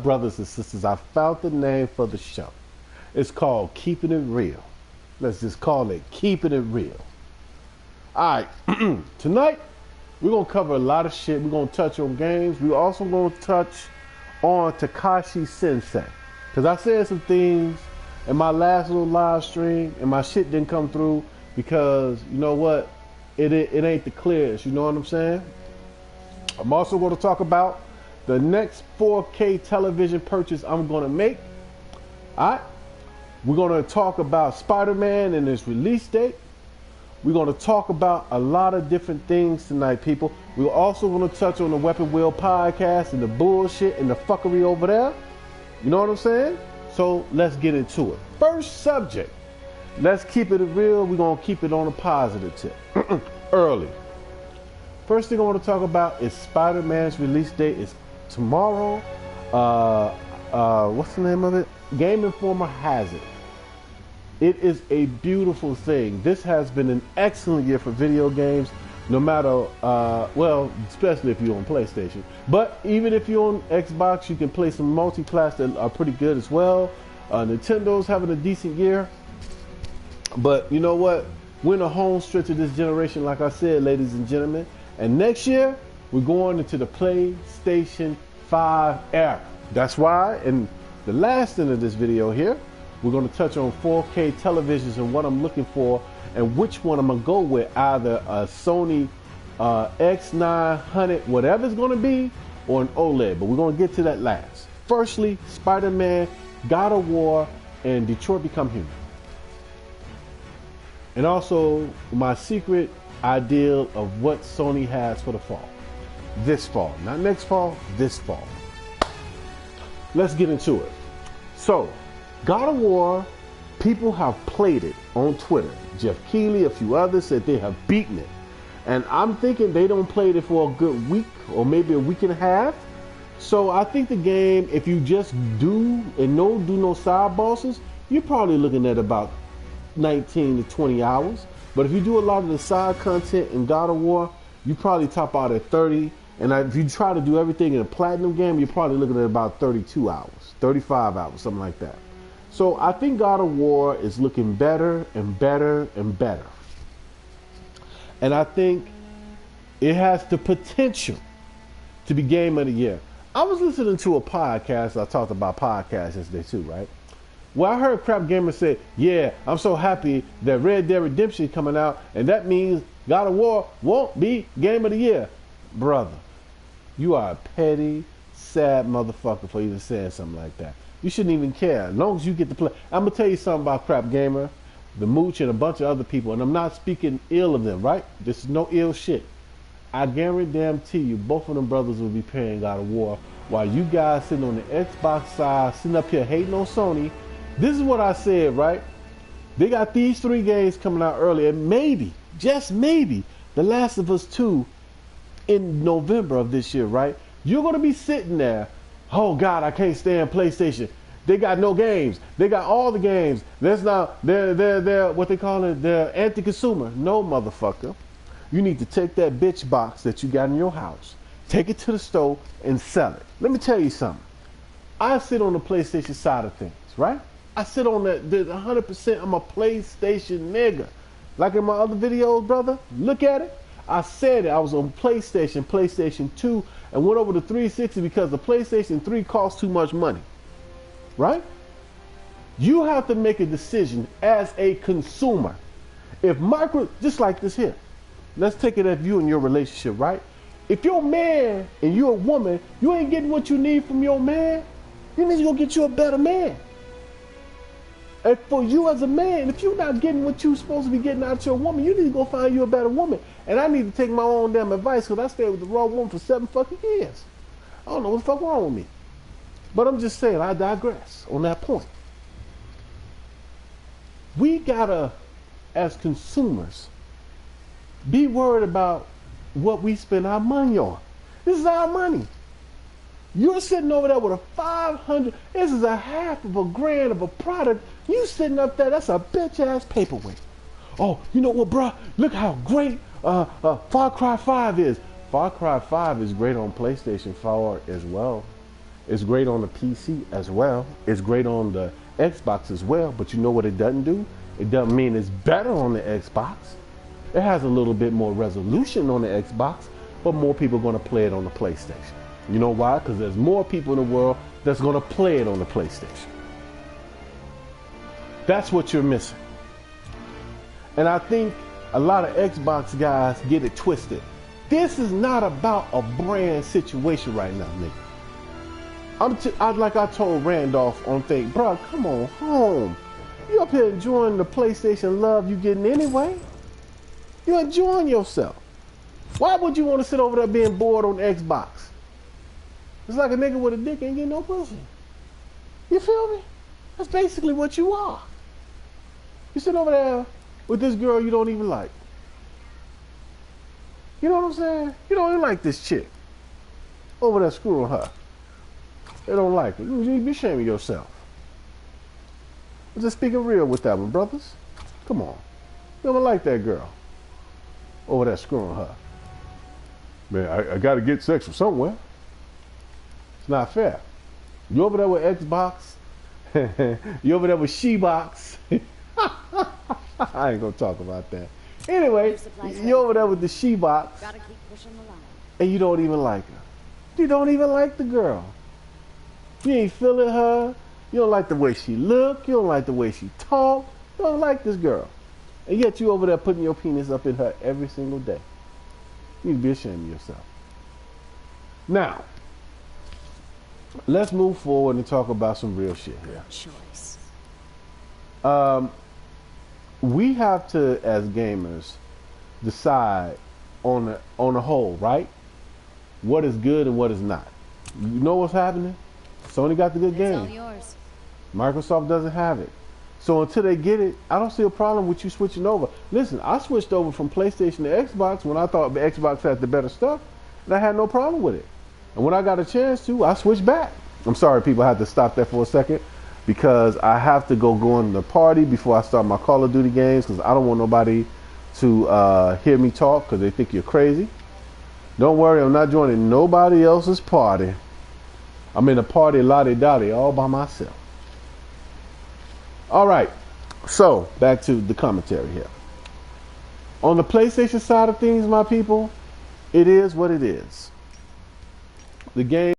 Brothers and sisters, I found the name for the show. It's called Keeping It Real. Let's just call it Keeping It Real. All right, tonight we're going to cover a lot of shit. We're going to touch on games. We're also going to touch on Tekashi Sensei. Because I said some things in my last little live stream and my shit didn't come through because, you know what, it ain't the clearest, you know what I'm saying? I'm also going to talk about the next 4K television purchase I'm going to make. All right. We're going to talk about Spider-Man and its release date. We're going to talk about a lot of different things tonight, people. We're also going to touch on the Weapon Wheel podcast and the bullshit and the fuckery over there. You know what I'm saying? So let's get into it. First subject. Let's keep it real. We're going to keep it on a positive tip. Early. First thing I want to talk about is Spider-Man's release date is tomorrow. What's the name of it? Game Informer has it. It is a beautiful thing. This has been an excellent year for video games, no matter, well, especially if you're on PlayStation. But even if you're on Xbox, you can play some multi-class that are pretty good as well. Nintendo's having a decent year. But you know what? We're in the home stretch of this generation, like I said, ladies and gentlemen. And next year, we're going into the PlayStation 5 era. That's why in the last end of this video here, we're going to touch on 4K televisions and what I'm looking for and which one I'm going to go with, either a Sony X900, whatever it's going to be, or an OLED. But we're going to get to that last. Firstly, Spider-Man, God of War, and Detroit Become Human. And also my secret ideal of what Sony has for the fall. This fall. Not next fall, this fall. Let's get into it. So, God of War, people have played it on Twitter. Jeff Keighley, a few others said they have beaten it. And I'm thinking they don't play it for a good week or maybe a week and a half. So I think the game, if you just do no side bosses, you're probably looking at about 19 to 20 hours. But if you do a lot of the side content in God of War, you probably top out at 30. And if you try to do everything in a platinum game, you're probably looking at about 32 hours, 35 hours, something like that. So I think God of War is looking better and better and better. And I think it has the potential to be Game of the Year. I was listening to a podcast. I talked about podcasts yesterday too, right? Well, I heard Crap Gamer say, yeah, I'm so happy that Red Dead Redemption is coming out, and that means God of War won't be Game of the Year. Brother, you are a petty, sad motherfucker for even saying something like that. You shouldn't even care, as long as you get to play. I'm going to tell you something about Crap Gamer, the Mooch, and a bunch of other people, and I'm not speaking ill of them, right? This is no ill shit. I guarantee you, both of them brothers will be playing God of War, while you guys sitting on the Xbox side, sitting up here hating on Sony. This is what I said, right? They got these 3 games coming out early, and maybe, just maybe, The Last of Us 2 in November of this year, right? You're going to be sitting there, oh God, I can't stand PlayStation. They got no games. They got all the games. That's not, they're what they call it, they're anti-consumer. No, motherfucker. You need to take that bitch box that you got in your house, take it to the store, and sell it. Let me tell you something. I sit on the PlayStation side of things, right? I sit on the 100%. I'm a PlayStation nigga. Like in my other videos, brother, look at it. I said it. I was on PlayStation 2, and went over to 360 because the PlayStation 3 costs too much money. Right? You have to make a decision as a consumer. If just like this here, let's take it as you and your relationship, right? If your man and you're a woman, you ain't getting what you need from your man, you need to go get you a better man. And for you as a man, if you're not getting what you're supposed to be getting out of your woman, you need to go find you a better woman. And I need to take my own damn advice because I stayed with the wrong woman for 7 fucking years. I don't know what the fuck wrong with me. But I'm just saying, I digress on that point. We gotta, as consumers, be worried about what we spend our money on. This is our money. You're sitting over there with a 500, this is a half of a grand of a product. You sitting up there, that's a bitch ass paperweight. Oh, you know what, bruh? Look how great Far Cry 5 is. Far Cry 5 is great on PlayStation 4 as well. It's great on the PC as well. It's great on the Xbox as well. But you know what it doesn't do? It doesn't mean it's better on the Xbox. It has a little bit more resolution on the Xbox, but more people are going to play it on the PlayStation. You know why? Because there's more people in the world that's going to play it on the PlayStation. That's what you're missing. And I think a lot of Xbox guys get it twisted. This is not about a brand situation right now, nigga. Like I told Randolph on thing, bro, come on home. You up here enjoying the PlayStation love you getting anyway? You're enjoying yourself. Why would you want to sit over there being bored on Xbox? It's like a nigga with a dick ain't getting no pussy. You feel me? That's basically what you are. You sit over there with this girl you don't even like. You know what I'm saying? You don't even like this chick. Over there screwing her. They don't like it. You be ashamed of yourself. I'm just speaking real with that one, brothers. Come on. You don't like that girl. Over there screwing her. Man, I gotta get sex from somewhere. It's not fair. You over there with Xbox. You over there with She-Box. I ain't gonna talk about that. Anyway, you over there with the She-Box. Gotta keep pushing the line. And you don't even like her. You don't even like the girl. You ain't feeling her. You don't like the way she look. You don't like the way she talk. You don't like this girl. And yet you over there putting your penis up in her every single day. You need to be ashamed of yourself. Now, let's move forward and talk about some real shit here. Choice. We have to, as gamers, decide on the whole, right? What is good and what is not. You know what's happening? Sony got the good game. It's all yours. Microsoft doesn't have it. So until they get it, I don't see a problem with you switching over. Listen, I switched over from PlayStation to Xbox when I thought the Xbox had the better stuff, and I had no problem with it. And when I got a chance to, I switched back. I'm sorry, people, I had to stop that for a second because I have to go in the party before I start my Call of Duty games because I don't want nobody to hear me talk because they think you're crazy. Don't worry, I'm not joining nobody else's party. I'm in a party la-di-da-di all by myself. All right, so back to the commentary here. On the PlayStation side of things, my people, it is what it is. The game